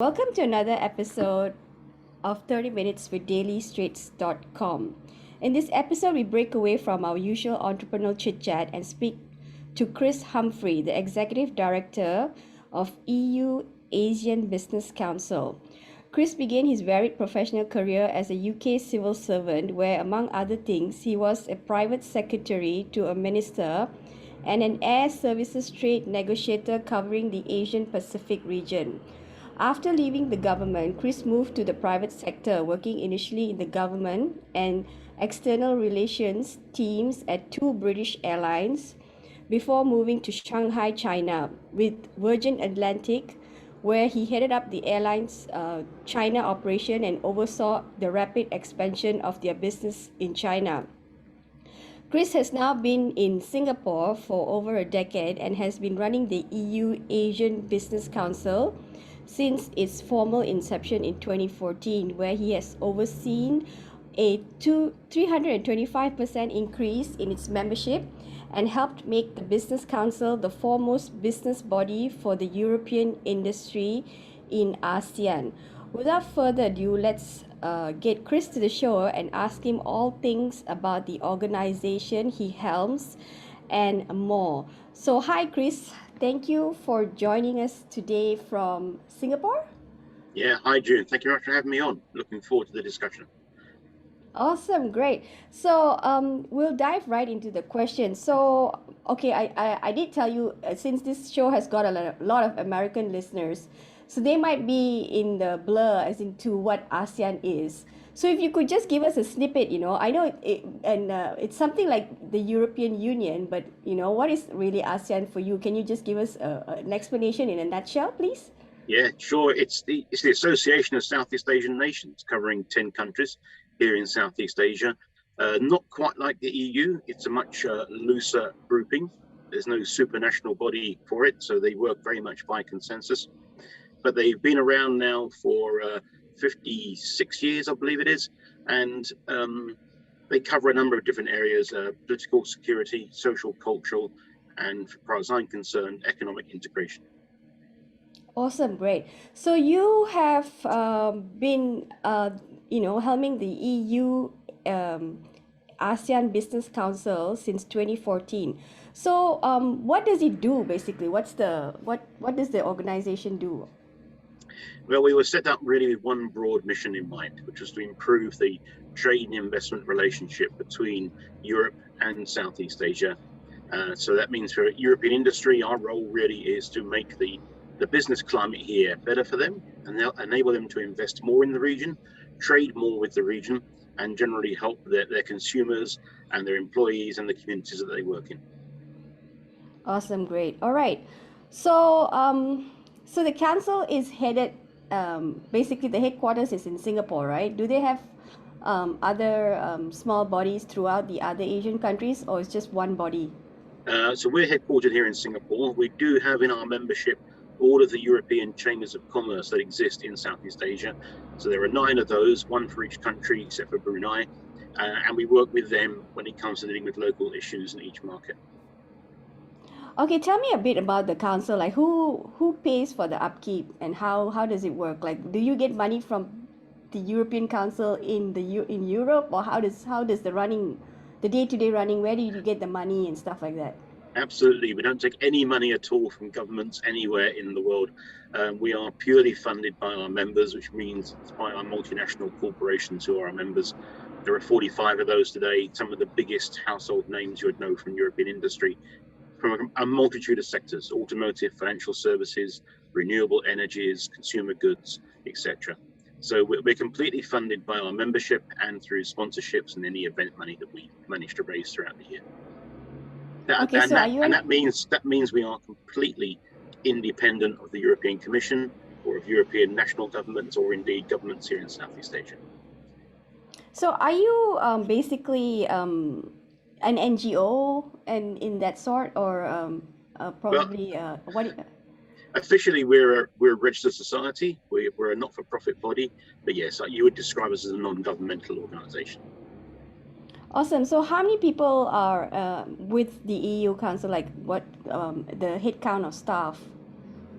Welcome to another episode of 30 Minutes with DailyStraits.com. In this episode, we break away from our usual entrepreneurial chit-chat and speak to Chris Humphrey, the Executive Director of EU-ASEAN Business Council. Chris began his varied professional career as a UK civil servant where, among other things, he was a private secretary to a minister and an Air Services Trade Negotiator covering the Asian Pacific region. After leaving the government, Chris moved to the private sector, working initially in the government and external relations teams at two British airlines before moving to Shanghai, China, with Virgin Atlantic, where he headed up the airline's China operation and oversaw the rapid expansion of their business in China. Chris has now been in Singapore for over a decade and has been running the EU-ASEAN Business Council since its formal inception in 2014, where he has overseen a 325% increase in its membership and helped make the Business Council the foremost business body for the European industry in ASEAN. Without further ado, let's get Chris to the show and ask him all things about the organization he helms and more. So, hi, Chris. Thank you for joining us today from Singapore. Yeah, hi June. Thank you very much for having me on. Looking forward to the discussion. Awesome, great. So we'll dive right into the question. So, okay, I did tell you since this show has got a lot of American listeners, so they might be in the blur as into what ASEAN is. So if you could just give us a snippet, I know it's something like the European Union, but what is really ASEAN for you? Can you just give us an explanation in a nutshell, please? Yeah, sure. It's the Association of Southeast Asian Nations, covering 10 countries here in Southeast Asia. Not quite like the EU. It's a much looser grouping. There's no supranational body for it, so they work very much by consensus. But they've been around now for 56 years, I believe it is, and they cover a number of different areas: political, security, social, cultural, and, as far as I'm concerned, economic integration. Awesome, great. So you have been, helming the EU ASEAN Business Council since 2014. So what does it do basically? What does the organization do? Well, we were set up really with one broad mission in mind, which was to improve the trade and investment relationship between Europe and Southeast Asia. So that means for European industry, our role really is to make the business climate here better for them and enable them to invest more in the region, trade more with the region, and generally help their consumers and their employees and the communities that they work in. Awesome, great. All right. So so the council is headed, basically the headquarters is in Singapore, right? Do they have other small bodies throughout the other Asian countries, or it's just one body? So we're headquartered here in Singapore. We do have in our membership all of the European chambers of commerce that exist in Southeast Asia. So there are 9 of those, one for each country except for Brunei, and we work with them when it comes to dealing with local issues in each market. Okay, tell me a bit about the council. Like who pays for the upkeep and how does it work? Like, do you get money from the European Council in Europe, or how does the day-to-day running? Where do you get the money and stuff like that? Absolutely. We don't take any money at all from governments anywhere in the world. We are purely funded by our members, which means it's by our multinational corporations who are our members. There are 45 of those today, some of the biggest household names you would know from European industry, from a multitude of sectors: automotive, financial services, renewable energies, consumer goods, etc. So we're completely funded by our membership and through sponsorships and any event money that we manage to raise throughout the year. That means we are completely independent of the European Commission or of European national governments or indeed governments here in Southeast Asia. So are you basically an NGO and in that sort, or probably what? Officially, we're a registered society. We're a not-for-profit body, but yes, you would describe us as a non-governmental organization. Awesome. So how many people are with the EU Council? Like what the head count of staff?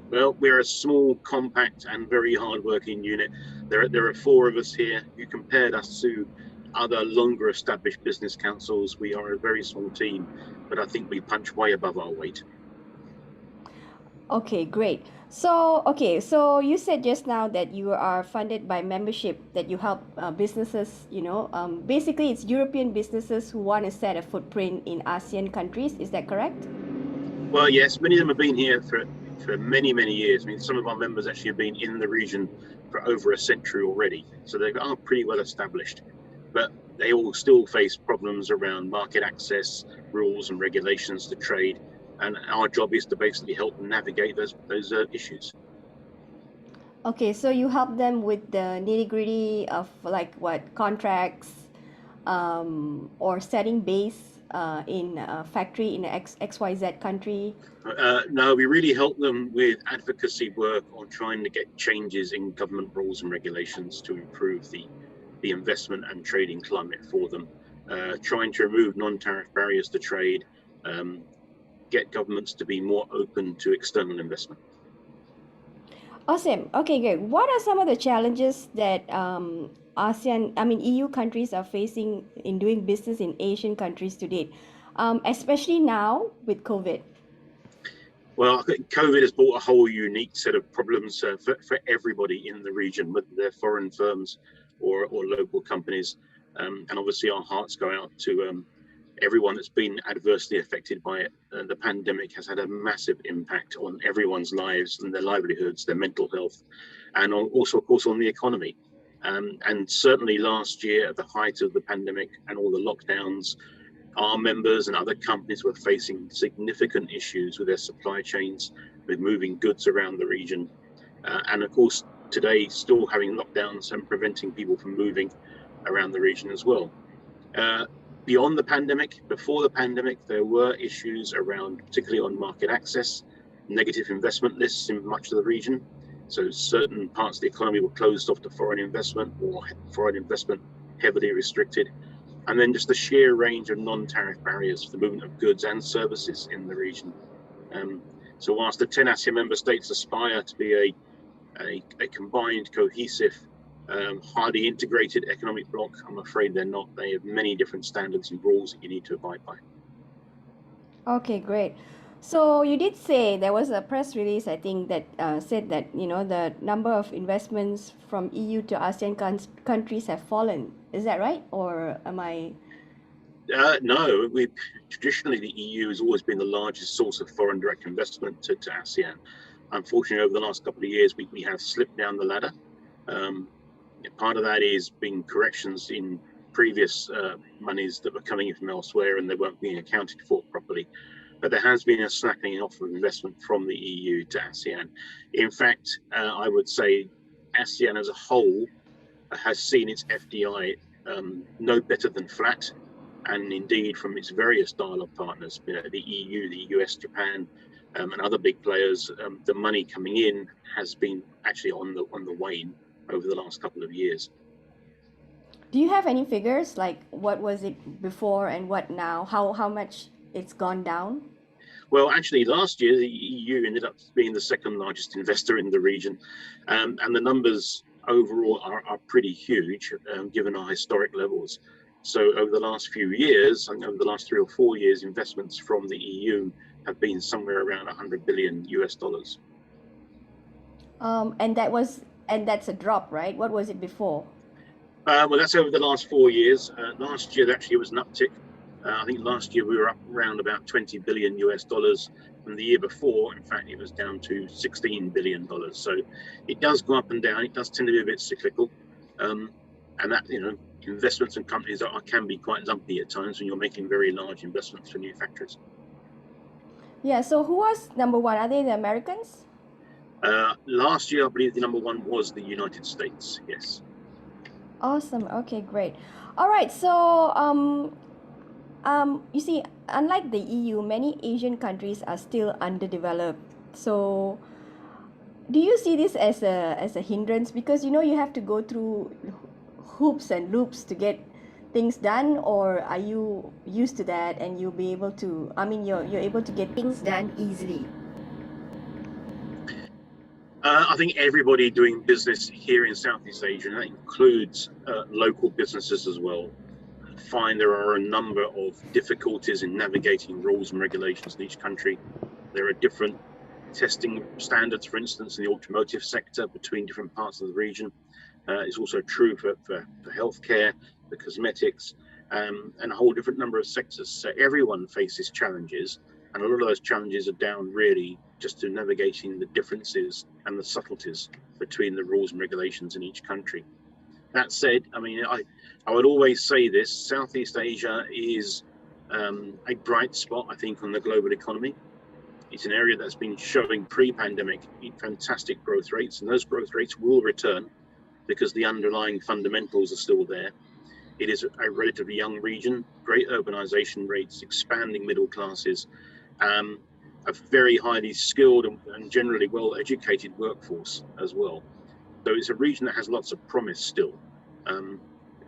Well, we're a small, compact, and very hard-working unit. There are four of us here. You compared us to other longer established business councils. We are a very small team, but I think we punch way above our weight. Okay, great. So you said just now that you are funded by membership, that you help businesses, basically it's European businesses who want to set a footprint in ASEAN countries. Is that correct? Well, yes, many of them have been here for many, many years. I mean, some of our members actually have been in the region for over a century already, so they are pretty well established. But they all still face problems around market access, rules and regulations to trade, and our job is to basically help them navigate those issues. Okay, so you help them with the nitty-gritty of like what contracts, or setting base in a factory in a XYZ country. No, we really help them with advocacy work on trying to get changes in government rules and regulations to improve the investment and trading climate for them, trying to remove non-tariff barriers to trade, get governments to be more open to external investment. Awesome. Okay, good. What are some of the challenges that EU countries are facing in doing business in Asian countries today, especially now with COVID? Well, I think COVID has brought a whole unique set of problems for everybody in the region, whether they're foreign firms or local companies. And obviously our hearts go out to everyone that's been adversely affected by it. The pandemic has had a massive impact on everyone's lives and their livelihoods, their mental health, and also, of course, on the economy. And certainly last year, at the height of the pandemic and all the lockdowns, our members and other companies were facing significant issues with their supply chains, with moving goods around the region. And of course, today, still having lockdowns and preventing people from moving around the region as well. Beyond the pandemic, before the pandemic, there were issues around, particularly on market access, negative investment lists in much of the region. So certain parts of the economy were closed off to foreign investment, or foreign investment heavily restricted. And then just the sheer range of non-tariff barriers for the movement of goods and services in the region. So whilst the 10 ASEAN member states aspire to be a combined, cohesive, highly integrated economic bloc, I'm afraid they're not. They have many different standards and rules that you need to abide by. Okay, great. So you did say there was a press release, I think, that said that the number of investments from EU to ASEAN countries have fallen. Is that right, or am I? No, traditionally the EU has always been the largest source of foreign direct investment to ASEAN. Unfortunately, over the last couple of years, we have slipped down the ladder. Part of that is being corrections in previous monies that were coming in from elsewhere and they weren't being accounted for properly. But there has been a slackening off of investment from the EU to ASEAN. In fact, I would say ASEAN as a whole has seen its FDI no better than flat. And indeed, from its various dialogue partners, the EU, the US, Japan, and other big players, the money coming in has been actually on the wane over the last couple of years. Do you have any figures, like what was it before and what now? How much it's gone down? Well, actually, last year, the EU ended up being the second largest investor in the region. And the numbers overall are pretty huge, given our historic levels. So over the last few years, and over the last 3 or 4 years, investments from the EU have been somewhere around $100 billion US. And that's a drop, right? What was it before? Well, that's over the last 4 years. Last year, actually, it was an uptick. I think last year we were up around about $20 billion US. And the year before, in fact, it was down to $16 billion. So it does go up and down. It does tend to be a bit cyclical. And that, investments in companies can be quite lumpy at times when you're making very large investments for new factories. Yeah, so who was number one? Are they the Americans? Last year, I believe the number one was the United States, yes. Awesome. Okay, great. All right, so you see, unlike the EU, many Asian countries are still underdeveloped. So do you see this as a hindrance? Because you have to go through hoops and loops to get things done, or are you used to that and you'll be able to, you're able to get things done easily? I think everybody doing business here in Southeast Asia, and that includes local businesses as well, find there are a number of difficulties in navigating rules and regulations in each country. There are different testing standards, for instance, in the automotive sector between different parts of the region. It's also true for healthcare, for cosmetics, and a whole different number of sectors. So everyone faces challenges, and a lot of those challenges are down really just to navigating the differences and the subtleties between the rules and regulations in each country. That said, I mean, I would always say this: Southeast Asia is a bright spot, I think, on the global economy. It's an area that's been showing pre-pandemic fantastic growth rates, and those growth rates will return because the underlying fundamentals are still there. It is a relatively young region, great urbanization rates, expanding middle classes, a very highly skilled and generally well-educated workforce as well. So it's a region that has lots of promise still.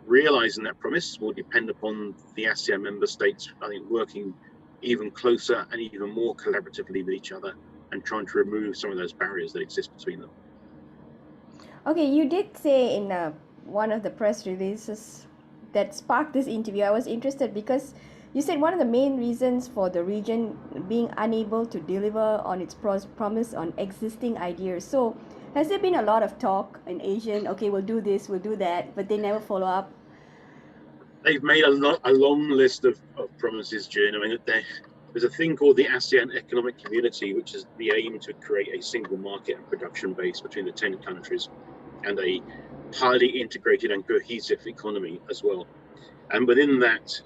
Realizing that promise will depend upon the ASEAN member states, I think, working even closer and even more collaboratively with each other and trying to remove some of those barriers that exist between them. Okay, you did say in one of the press releases that sparked this interview, I was interested because you said one of the main reasons for the region being unable to deliver on its promise on existing ideas. So has there been a lot of talk in Asian, okay, we'll do this, we'll do that, but they never follow up? They've made a long list of promises, June. I mean, there's a thing called the ASEAN Economic Community, which is the aim to create a single market and production base between the 10 countries and a highly integrated and cohesive economy as well. And within that,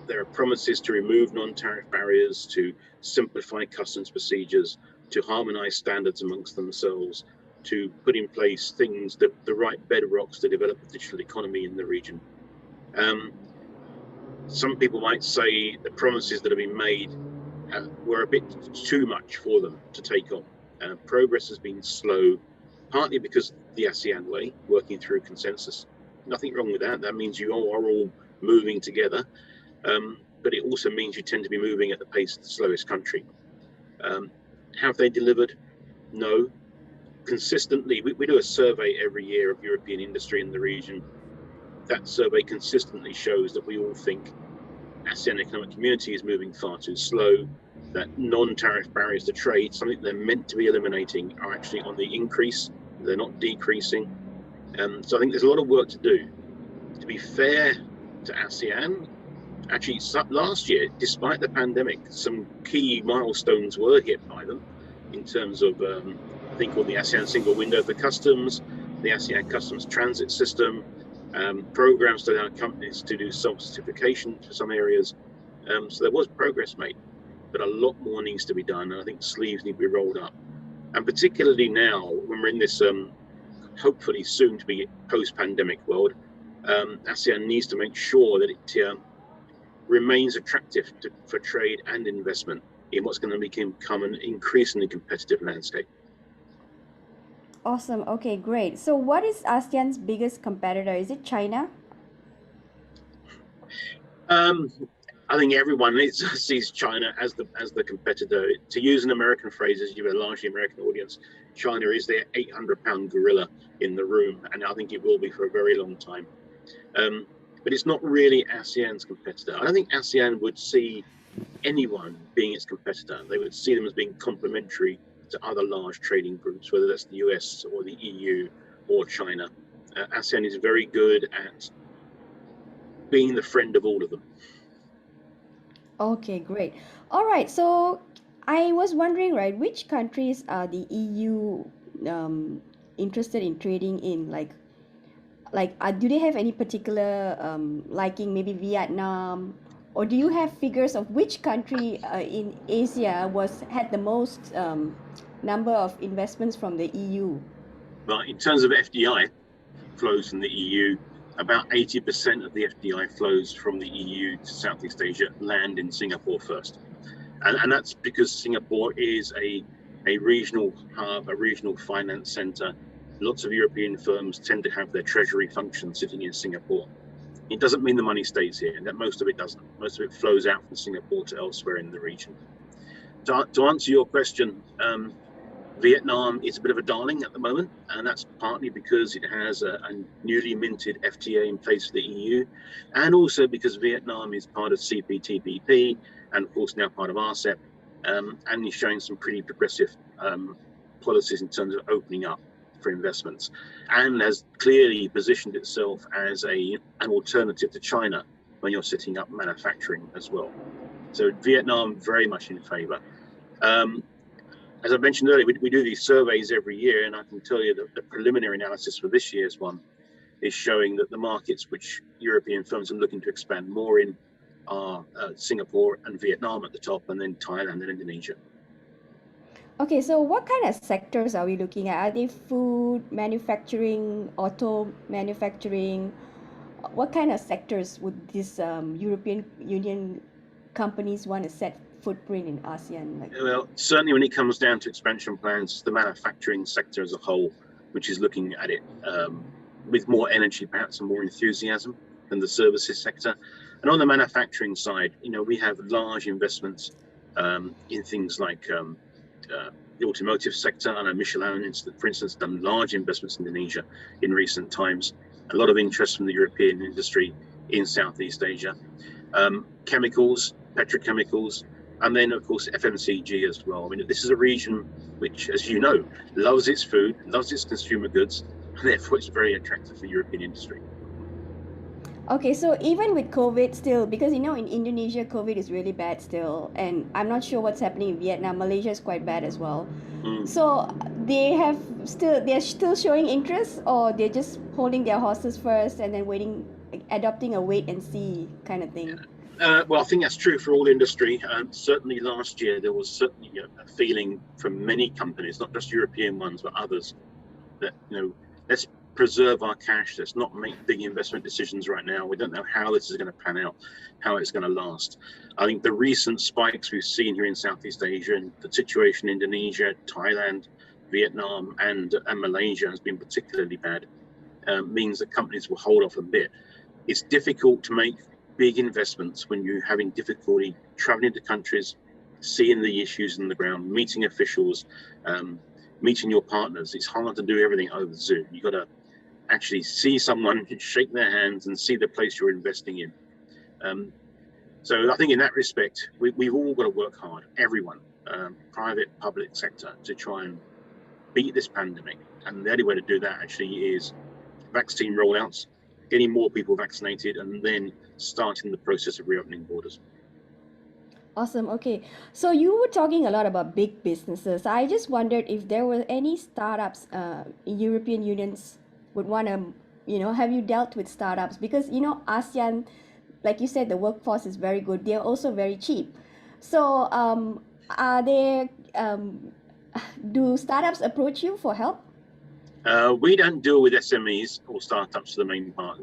there are promises to remove non-tariff barriers, to simplify customs procedures, to harmonize standards amongst themselves, to put in place things, the right bedrocks to develop a digital economy in the region. Some people might say the promises that have been made were a bit too much for them to take on. Progress has been slow, partly because the ASEAN way, working through consensus. Nothing wrong with that. That means you are all moving together, but it also means you tend to be moving at the pace of the slowest country. Have they delivered? No. Consistently, we do a survey every year of European industry in the region. That survey consistently shows that we all think ASEAN Economic Community is moving far too slow, that non-tariff barriers to trade, something they're meant to be eliminating, are actually on the increase, they're not decreasing. So I think there's a lot of work to do. To be fair to ASEAN, actually last year, despite the pandemic, some key milestones were hit by them in terms of a thing called the ASEAN Single Window for Customs, the ASEAN Customs Transit System, programs to allow companies to do self-certification for some areas. So there was progress made, but a lot more needs to be done. And I think sleeves need to be rolled up. And particularly now, when we're in this hopefully soon to be post-pandemic world, ASEAN needs to make sure that it remains attractive for trade and investment in what's going to become an increasingly competitive landscape. Awesome. Okay, great. So what is ASEAN's biggest competitor? Is it China? I think everyone sees China as the competitor. To use an American phrase, as you have a largely American audience, China is their 800-pound gorilla in the room, and I think it will be for a very long time. But it's not really ASEAN's competitor. I don't think ASEAN would see anyone being its competitor. They would see them as being complementary to other large trading groups, whether that's the US or the EU or China. ASEAN is very good at being the friend of all of them. Okay, great. All right, so I was wondering, right, which countries are the EU interested in trading in? Do they have any particular liking, maybe Vietnam? Or do you have figures of which country in Asia had the most number of investments from the EU? Well, in terms of FDI flows from the EU, about 80% of the FDI flows from the EU to Southeast Asia land in Singapore first. And that's because Singapore is a regional hub, a regional finance center. Lots of European firms tend to have their treasury function sitting in Singapore. It doesn't mean the money stays here, that most of it doesn't. Most of it flows out from Singapore to elsewhere in the region. To answer your question, Vietnam is a bit of a darling at the moment, and that's partly because it has a newly minted FTA in place for the EU, and also because Vietnam is part of CPTPP, and of course now part of RCEP, and is showing some pretty progressive policies in terms of opening up for investments, and has clearly positioned itself as an alternative to China when you're setting up manufacturing as well. So Vietnam very much in favour. As I mentioned earlier, we do these surveys every year, and I can tell you that the preliminary analysis for this year's one is showing that the markets which European firms are looking to expand more in are Singapore and Vietnam at the top, and then Thailand and Indonesia. Okay, so what kind of sectors are we looking at? Are they food, manufacturing, auto manufacturing? What kind of sectors would these European Union companies want to set footprint in ASEAN? Well, certainly when it comes down to expansion plans, it's the manufacturing sector as a whole, which is looking at it with more energy, perhaps, and more enthusiasm than the services sector. And on the manufacturing side, we have large investments in things like the automotive sector. I know Michelin, for instance, done large investments in Indonesia in recent times. A lot of interest from the European industry in Southeast Asia. Chemicals, petrochemicals, and then of course FMCG as well. I mean, this is a region which, as you know, loves its food, loves its consumer goods, and therefore it's very attractive for European industry. Okay, so even with COVID still, because in Indonesia, COVID is really bad still, and I'm not sure what's happening in Vietnam. Malaysia is quite bad as well. So they're still showing interest, or they're just holding their horses first and then adopting a wait and see kind of thing. Well, I think that's true for all industry. Certainly last year, there was certainly a feeling from many companies, not just European ones, but others, that, let's preserve our cash. Let's not make big investment decisions right now. We don't know how this is going to pan out, how it's going to last. I think the recent spikes we've seen here in Southeast Asia, and the situation in Indonesia, Thailand, Vietnam, and Malaysia has been particularly bad, means that companies will hold off a bit. It's difficult to make big investments when you're having difficulty traveling to countries, seeing the issues on the ground, meeting officials, meeting your partners. It's hard to do everything over Zoom. You've got to actually see someone, shake their hands, and see the place you're investing in. So I think in that respect, we've all got to work hard, everyone, private, public sector, to try and beat this pandemic. And the only way to do that actually is vaccine rollouts, getting more people vaccinated, and then starting the process of reopening borders. Awesome. Okay. So you were talking a lot about big businesses. I just wondered if there were any startups European unions would want to, have you dealt with startups? Because, ASEAN, like you said, the workforce is very good. They're also very cheap. So are there, do startups approach you for help? We don't deal with SMEs or startups for the main part.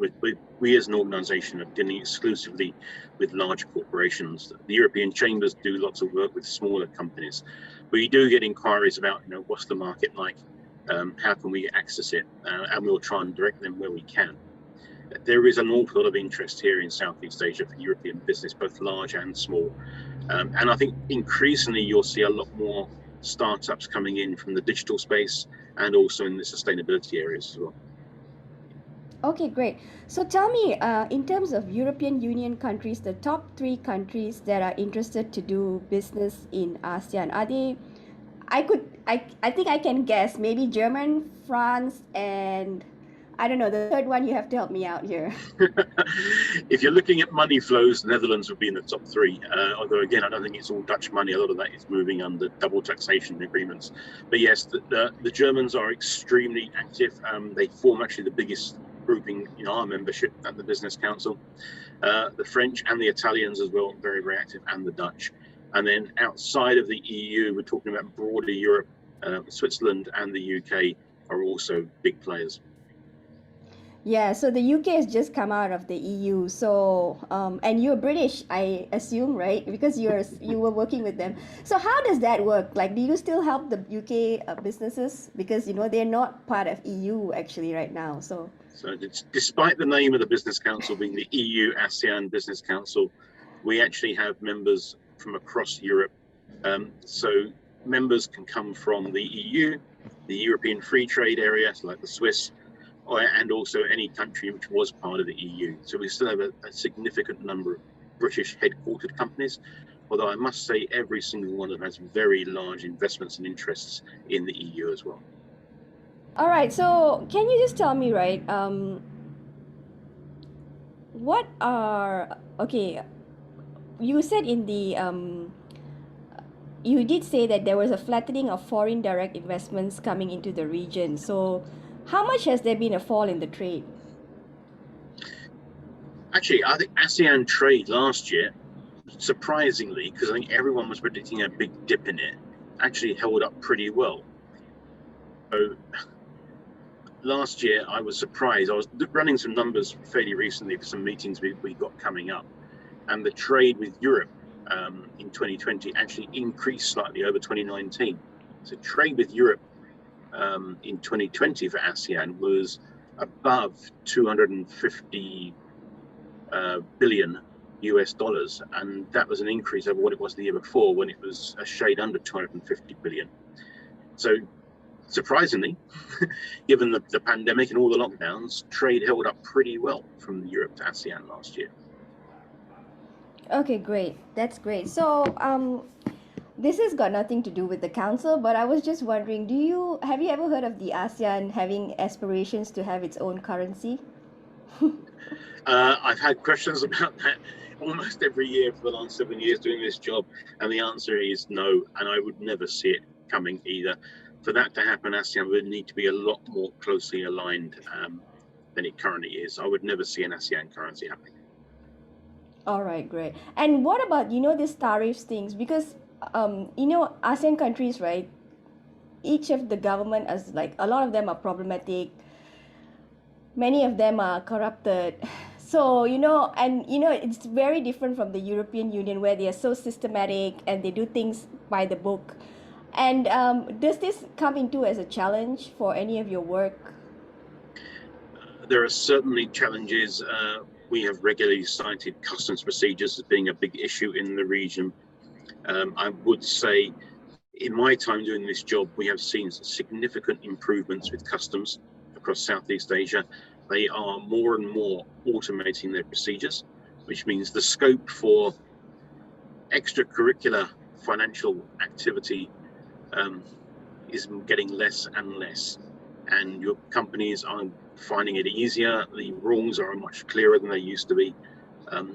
We as an organisation are dealing exclusively with large corporations. The European chambers do lots of work with smaller companies. We do get inquiries about, what's the market like, how can we access it, and we'll try and direct them where we can. There is an awful lot of interest here in Southeast Asia for European business, both large and small. And I think increasingly you'll see a lot more startups coming in from the digital space and also in the sustainability areas as well. Okay, great. So tell me, in terms of European Union countries, the top 3 countries that are interested to do business in ASEAN, are they, I think I can guess, maybe Germany, France, and I don't know, the third one, you have to help me out here. If you're looking at money flows, the Netherlands would be in the top 3. Although again, I don't think it's all Dutch money. A lot of that is moving under double taxation agreements. But yes, the Germans are extremely active. They form actually the biggest grouping in our membership at the Business Council. The French and the Italians as well, very, very active, and the Dutch. And then outside of the EU, we're talking about broader Europe. Switzerland and the UK are also big players. Yeah, so the UK has just come out of the EU. So, and you're British, I assume, right? Because you were working with them. So how does that work? Like, do you still help the UK businesses? Because, they're not part of EU actually right now. So despite the name of the Business Council being the EU-ASEAN Business Council, we actually have members from across Europe. So members can come from the EU, the European Free Trade Area, so like the Swiss, and also any country which was part of the EU. So we still have a significant number of British headquartered companies, although I must say every single one of them has very large investments and interests in the EU as well. All right, so can you just tell me, right, what are, okay, you said in the, you did say that there was a flattening of foreign direct investments coming into the region. So how much has there been a fall in the trade? Actually, I think ASEAN trade last year, surprisingly, because I think everyone was predicting a big dip in it, actually held up pretty well. So last year, I was surprised. I was running some numbers fairly recently for some meetings we got coming up, and the trade with Europe in 2020 actually increased slightly over 2019. So trade with Europe in 2020 for ASEAN was above 250 billion US dollars, and that was an increase over what it was the year before, when it was a shade under 250 billion. So surprisingly, given the pandemic and all the lockdowns, trade held up pretty well from Europe to ASEAN last year. Okay, great. That's great. So, this has got nothing to do with the council, but I was just wondering, have you ever heard of the ASEAN having aspirations to have its own currency? I've had questions about that almost every year for the last 7 years doing this job, and the answer is no, and I would never see it coming either. For that to happen, ASEAN would need to be a lot more closely aligned than it currently is. I would never see an ASEAN currency happening. All right, great. And what about, these tariffs things? Because, ASEAN countries, right? Each of the government is like, a lot of them are problematic. Many of them are corrupted. So, it's very different from the European Union, where they are so systematic and they do things by the book. And does this come into as a challenge for any of your work? There are certainly challenges. We have regularly cited customs procedures as being a big issue in the region. I would say in my time doing this job, we have seen significant improvements with customs across Southeast Asia. They are more and more automating their procedures, which means the scope for extracurricular financial activity is getting less and less, and your companies are finding it easier. The rules are much clearer than they used to be.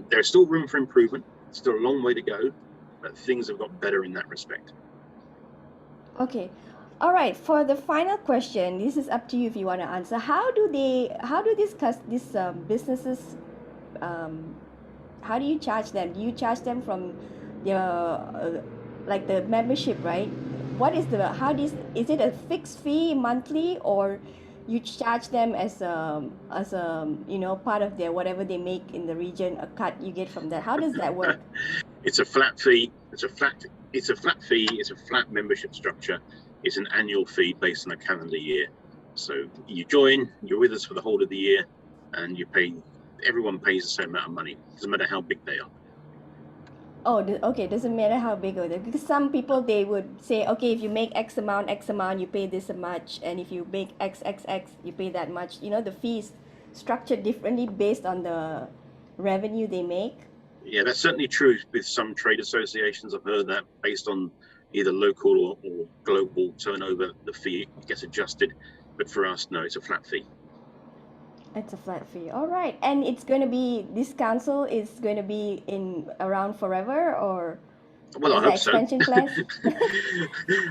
There's still room for improvement, still a long way to go, but things have got better in that respect. Okay. All right. For the final question, this is up to you if you want to answer. How do these businesses, how do you charge them? Do you charge them from their like the membership, right? What is is it a fixed fee monthly, or you charge them as a part of their whatever they make in the region, a cut you get from that? How does that work? It's a flat fee. It's a flat fee. It's a flat membership structure. It's an annual fee based on a calendar year. So you join, you're with us for the whole of the year, and you pay. Everyone pays the same amount of money. Doesn't matter how big they are. Oh, okay. Doesn't matter how big or that, because some people, they would say, okay, if you make X amount, you pay this much, and if you make XXX, you pay that much. The fees structured differently based on the revenue they make. Yeah, that's certainly true with some trade associations. I've heard that based on either local or global turnover, the fee gets adjusted. But for us, no, it's a flat fee. It's a flat fee. All right. And this council is going to be around forever, or well, I hope expansion so. plans?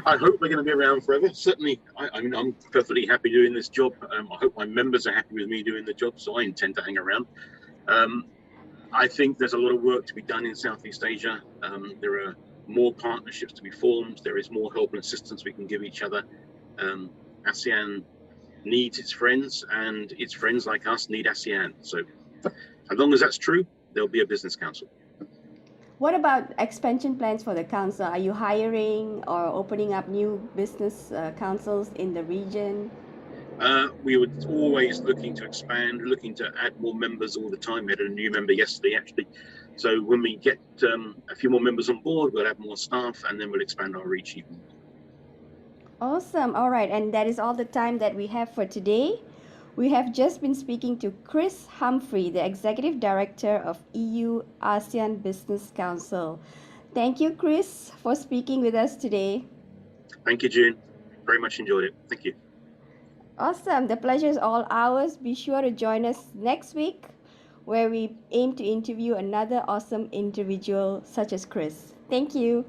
I hope we're going to be around forever. Certainly, I mean, I'm perfectly happy doing this job. I hope my members are happy with me doing the job, so I intend to hang around. I think there's a lot of work to be done in Southeast Asia. There are more partnerships to be formed. There is more help and assistance we can give each other. ASEAN needs its friends, and its friends like us need ASEAN. So as long as that's true, there'll be a business council. What about expansion plans for the council? Are you hiring or opening up new business councils in the region? We were always looking to expand, looking to add more members all the time. We had a new member yesterday, actually. So when we get a few more members on board, we'll have more staff, and then we'll expand our reach even more. Awesome. All right. And that is all the time that we have for today. We have just been speaking to Chris Humphrey, the Executive Director of EU ASEAN Business Council. Thank you, Chris, for speaking with us today. Thank you, June. Very much enjoyed it. Thank you. Awesome. The pleasure is all ours. Be sure to join us next week where we aim to interview another awesome individual such as Chris. Thank you.